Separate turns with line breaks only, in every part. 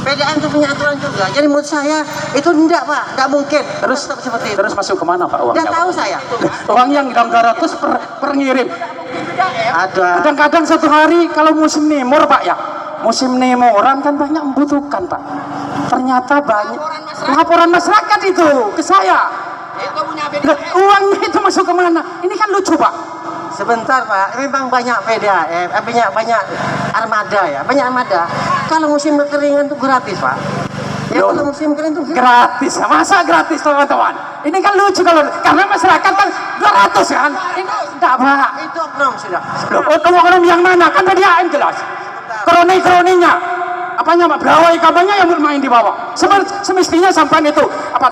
PDAM itu punya aturan juga. Jadi menurut saya itu enggak Pak, enggak mungkin.
Terus
seperti itu.
Terus masuk kemana Pak uangnya?
Enggak tahu saya.
Uang yang 300 per ngirim.
Ada.
Kadang-kadang satu hari kalau musim nimur Pak ya, musim nimuran kan banyak membutuhkan Pak. Ternyata banyak laporan masyarakat itu ke saya. Uangnya itu masuk kemana? Ini kan lucu Pak.
Sebentar Pak, memang banyak PDAM, banyak armada ya, banyak armada. Kalau musim kekeringan itu gratis Pak. Ya kalau musim kering itu
gratis, masa gratis teman-teman? Ini kan lucu kalau karena masyarakat kan 200 kan? Ini enggak Pak.
Itu oknum sudah.
Oknum yang mana? Kan PDAM jelas. Kroni-kroninya. Apanya Pak? Berawai kabarnya yang bermain di bawah. Semestinya sampai itu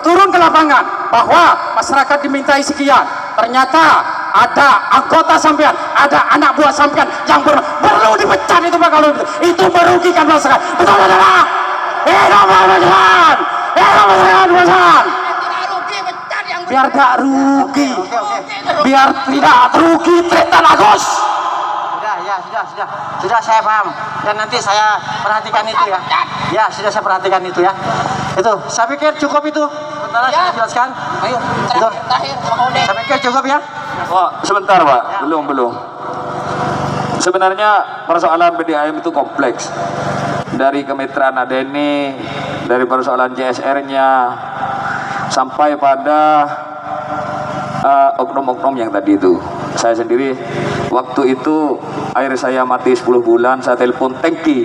turun ke lapangan bahwa masyarakat dimintai sekian. Ternyata ada anggota sampean, ada anak buah sampean yang perlu dipecat itu Pak kalau itu merugikan masyarakat. Betul tidak? Hidup masyarakat! Hidup masyarakat! Biar gak rugi, biar tidak rugi Tretan Agus.
Sudah saya paham dan nanti saya perhatikan itu ya. Ya sudah saya perhatikan itu ya. Itu saya pikir cukup itu. Sebentar saya jelaskan. Ayo. Itu. Saya pikir cukup ya.
Oh, sebentar Pak, belum. Sebenarnya persoalan PDAM itu kompleks. Dari kemitraan ADNI, dari persoalan CSR-nya, sampai pada oknum-oknum yang tadi itu. Saya sendiri waktu itu air saya mati 10 bulan, saya telepon tangki,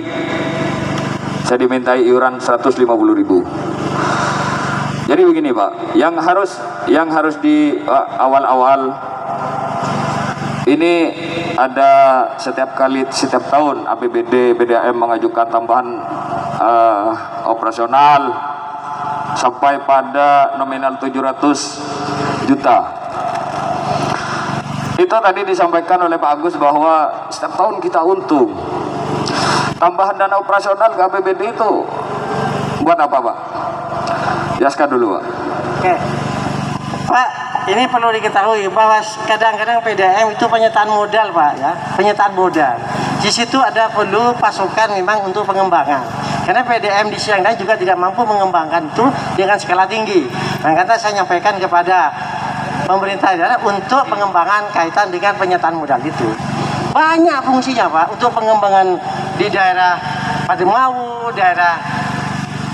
saya dimintai iuran 150.000. Jadi begini Pak, yang harus di awal-awal ini ada setiap tahun APBD PDAM mengajukan tambahan operasional sampai pada nominal 700 juta. Itu tadi disampaikan oleh Pak Agus bahwa setiap tahun kita untung. Tambahan dana operasional ke APBD itu buat apa Pak? Jelaskan dulu Pak.
Oke. Pak, ini perlu diketahui bahwa kadang-kadang PDAM itu penyertaan modal Pak ya, penyertaan modal. Di situ ada perlu pasukan memang untuk pengembangan. Karena PDAM di Siangdan juga tidak mampu mengembangkan itu dengan skala tinggi. Makanya saya nyampaikan kepada pemerintah daerah untuk pengembangan kaitan dengan penyertaan modal itu. Banyak fungsinya Pak untuk pengembangan di daerah Pademau, daerah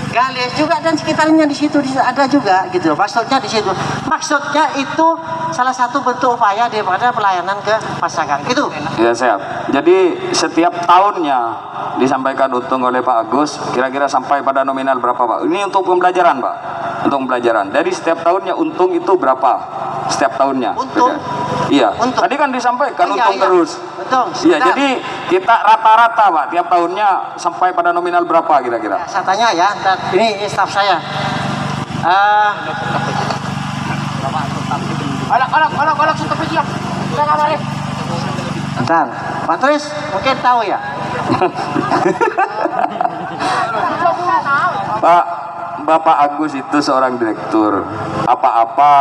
Gales juga dan sekitarnya di situ ada juga gitu. Maksudnya di situ. Maksudnya itu salah satu bentuk upaya daripada pelayanan ke masyarakat. Itu.
Ya siap. Jadi setiap tahunnya disampaikan untung oleh Pak Agus, kira-kira sampai pada nominal berapa Pak? Ini untuk pembelajaran Pak. Untuk pembelajaran. Dari setiap tahunnya untung itu berapa? Setiap tahunnya.
Untung.
Iya.
Untung.
Tadi kan disampaikan
Iya.
terus.
Betul.
Iya, jadi kita rata-rata Pak tiap tahunnya sampai pada nominal berapa kira-kira?
Saya tanya ya, ini staf saya. Olak stop aja. Kita kabarin. Bentar, Pak Tris mungkin tahu ya.
Pak, Bapak Agus itu seorang direktur. Apa-apa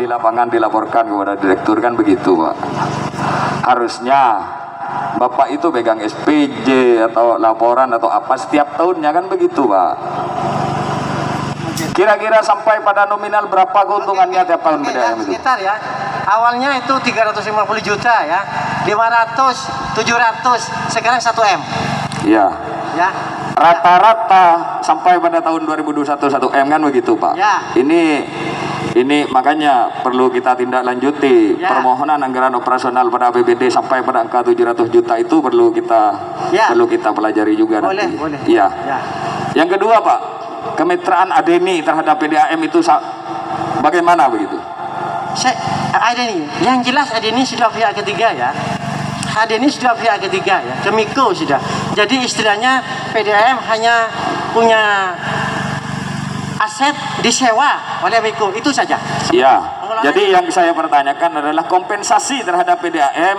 di lapangan dilaporkan kepada direktur kan begitu Pak. Harusnya Bapak itu pegang SPJ atau laporan atau apa setiap tahunnya kan begitu Pak. Kira-kira sampai pada nominal berapa keuntungannya tiap tahun PDAM itu?
Sekitar ya. Awalnya itu 350 juta ya. 500, 700, sekarang 1 M.
Iya.
Ya.
Rata-rata sampai pada tahun 2021 1 M kan begitu Pak.
Ya.
Ini makanya perlu kita tindak lanjuti
ya.
Permohonan anggaran operasional pada APBD sampai pada angka 700 juta itu perlu kita pelajari juga nanti.
Boleh.
Iya.
Ya.
Yang kedua Pak, kemitraan ADNI terhadap PDAM itu bagaimana begitu?
ADNI, yang jelas ADNI sudah pihak ketiga ya. ADNI sudah pihak ketiga ya, Kemiko sudah. Jadi istilahnya PDAM hanya punya aset disewa oleh Miko, itu saja.
Iya. Jadi yang saya pertanyakan adalah kompensasi terhadap PDAM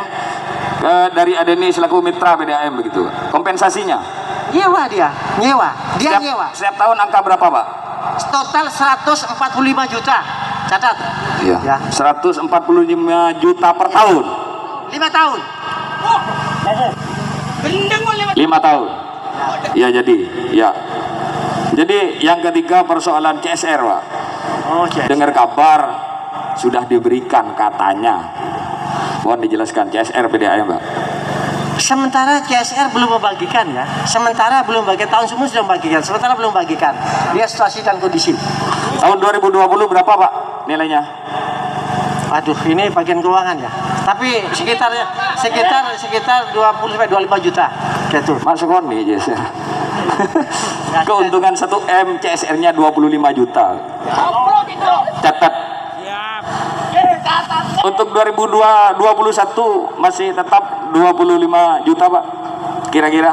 dari ADNI selaku mitra PDAM begitu. Kompensasinya?
Nyewa dia nyewa.
Setiap tahun angka berapa Pak?
Total 145 juta. Catat.
Iya.
Ya.
145 juta per tahun.
5 tahun.
5 tahun. Ya jadi, ya. Jadi yang ketiga persoalan CSR, Pak.
Oke.
Dengar kabar sudah diberikan katanya. Mohon dijelaskan CSR PDAM, Pak.
Sementara CSR belum membagikan ya. Sementara belum bagi, tahun sebelumnya sudah membagikan. Sementara belum bagikan. Lihat situasi dan kondisi.
Tahun 2020 berapa, Pak, nilainya?
Aduh, ini bagian keuangan ya. Tapi sekitar 20 sampai 25 juta. Gitu.
Masuk on nih, CSR. Keuntungan 1M, CSR-nya 25 juta. Catat. Untuk 2021 masih tetap 25 juta, Pak. Kira-kira?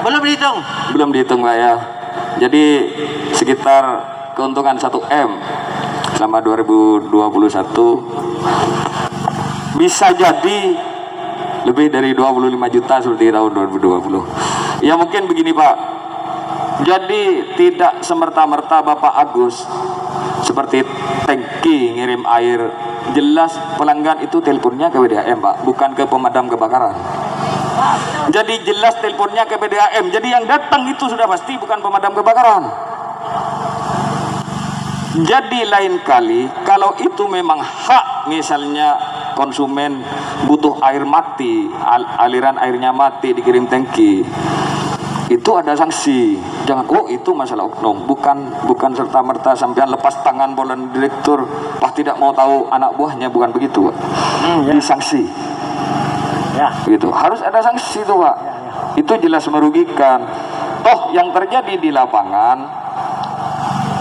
Belum dihitung.
Belum dihitung, Pak ya. Jadi sekitar keuntungan 1M selama 2021 bisa jadi lebih dari 25 juta seperti tahun 2020. Ya mungkin begini, Pak. Jadi tidak semerta-merta Bapak Agus seperti tangki ngirim air. Jelas pelanggan itu teleponnya ke PDAM, Pak, bukan ke pemadam kebakaran. Jadi jelas teleponnya ke PDAM. Jadi yang datang itu sudah pasti bukan pemadam kebakaran. Jadi lain kali kalau itu memang hak, misalnya konsumen butuh air mati, aliran airnya mati dikirim tangki, itu ada sanksi. Jangan, oh itu masalah oknum, bukan serta merta sampean lepas tangan bolan direktur, pas tidak mau tahu anak buahnya, bukan begitu, Pak. Disanksi.
Ya.
Gitu. Harus ada sanksi itu, Pak. Itu jelas merugikan. Toh yang terjadi di lapangan,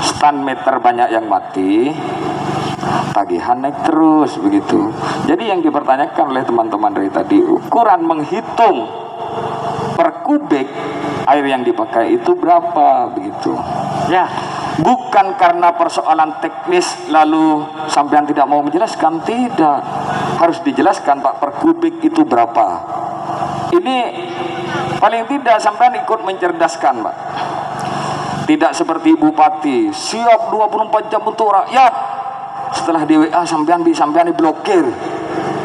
stand meter banyak yang mati, tagihan naik terus begitu. Jadi yang dipertanyakan oleh teman-teman dari tadi, ukuran menghitung per kubik air yang dipakai itu berapa begitu.
Ya.
Bukan karena persoalan teknis lalu sampean tidak mau menjelaskan, tidak. Harus dijelaskan, Pak, per kubik itu berapa. Ini paling tidak sampean ikut mencerdaskan, Pak. Tidak seperti bupati siap 24 jam untuk rakyat. Setelah di WA sampean diblokir.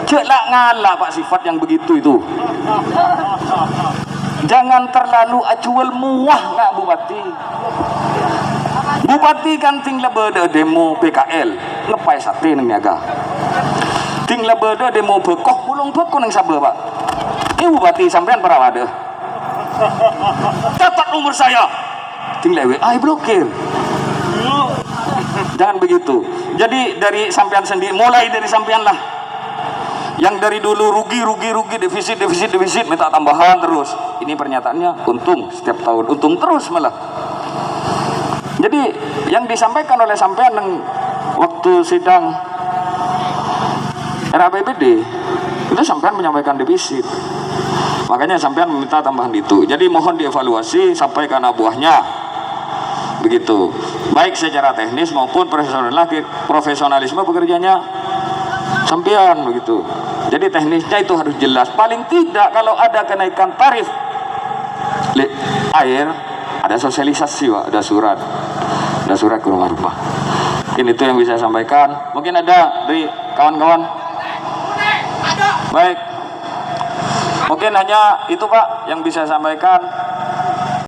Celak ngalah, Pak, sifat yang begitu itu. Jangan terlalu acuel muah nggak bupati. Bupati kan ting lebede demo PKL ngepai sate neng niaga. Ting lebede demo bekoh pulung bekoh neng sabe, Pak. Ini bupati sampean pernah ada. Catat nomor saya. Ting lewe blokir. Jangan begitu. Jadi dari sampean sendiri, mulai dari sampean lah. Yang dari dulu rugi, defisit, minta tambahan terus. Ini pernyataannya untung setiap tahun, untung terus malah. Jadi yang disampaikan oleh sampean waktu sidang RAPBD itu sampean menyampaikan defisit. Makanya sampean meminta tambahan itu. Jadi mohon dievaluasi sampai ke anak buahnya. Begitu. Baik secara teknis maupun profesionalisme bekerjanya sampean begitu. Jadi teknisnya itu harus jelas. Paling tidak kalau ada kenaikan tarif air, ada sosialisasi, Pak, ada surat ke rumah-rumah. Mungkin itu yang bisa saya sampaikan. Mungkin ada dari kawan-kawan. Baik. Mungkin hanya itu, Pak, yang bisa saya sampaikan.